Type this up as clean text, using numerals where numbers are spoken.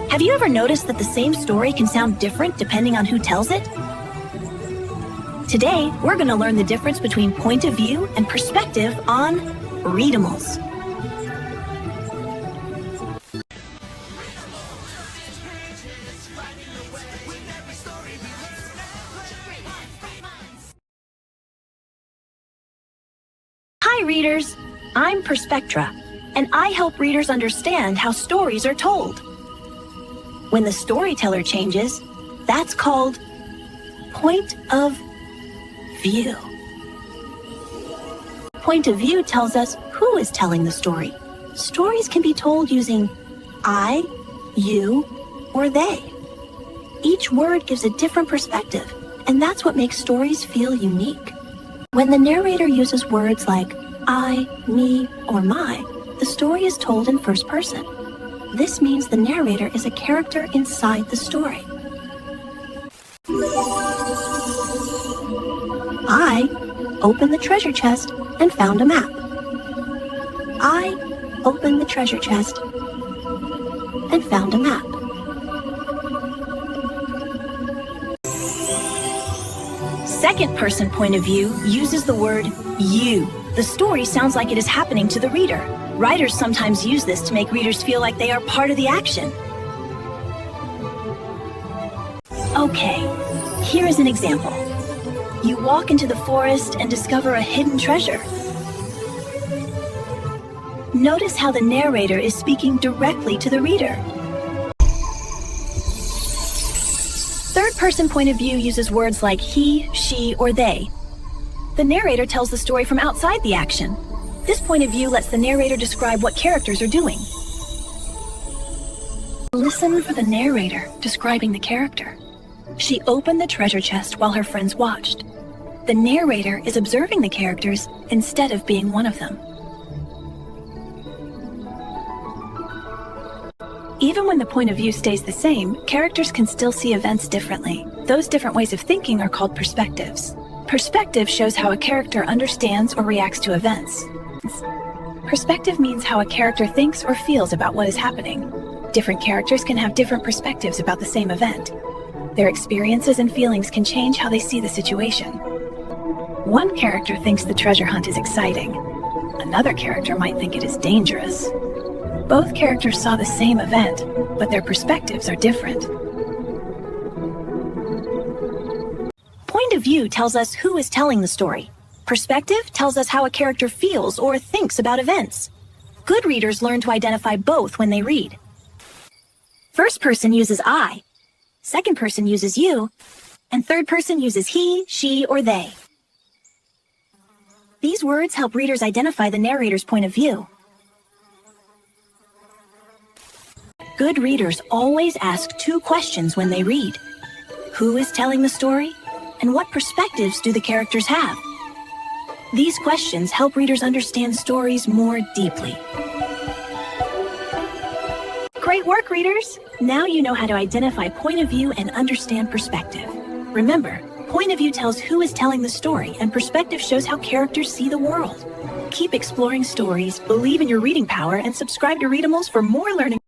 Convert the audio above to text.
Have you ever noticed that the same story can sound different depending on who tells it? Today, we're going to learn the difference between point of view and perspective on Readimals. Hi readers, I'm Perspectra, and I help readers understand how stories are told. When the storyteller changes, that's called point of view. Point of view tells us who is telling the story. Stories can be told using I, you, or they. Each word gives a different perspective, and that's what makes stories feel unique. When the narrator uses words like I, me, or my, the story is told in first person. This means the narrator is a character inside the story. I opened the treasure chest and found a map. I opened the treasure chest and found a map. Second person point of view uses the word you. The story sounds like it is happening to the reader. Writers sometimes use this to make readers feel like they are part of the action. Okay, here is an example. You walk into the forest and discover a hidden treasure. Notice how the narrator is speaking directly to the reader. Third-person point of view uses words like he, she, or they. The narrator tells the story from outside the action. This point of view lets the narrator describe what characters are doing. Listen for the narrator describing the character. She opened the treasure chest while her friends watched. The narrator is observing the characters instead of being one of them. Even when the point of view stays the same, characters can still see events differently. Those different ways of thinking are called perspectives. Perspective shows how a character understands or reacts to events. Perspective means how a character thinks or feels about what is happening. Different characters can have different perspectives about the same event. Their experiences and feelings can change how they see the situation. One character thinks the treasure hunt is exciting. Another character might think it is dangerous. Both characters saw the same event, but their perspectives are different. Point of view tells us who is telling the story. Perspective tells us how a character feels or thinks about events. Good readers learn to identify both when they read. First person uses I, second person uses you, and third person uses he, she, or they. These words help readers identify the narrator's point of view. Good readers always ask two questions when they read. Who is telling the story? And what perspectives do the characters have? These questions help readers understand stories more deeply. Great work, readers! Now you know how to identify point of view and understand perspective. Remember, point of view tells who is telling the story, and perspective shows how characters see the world. Keep exploring stories, believe in your reading power, and subscribe to Readimals for more learning.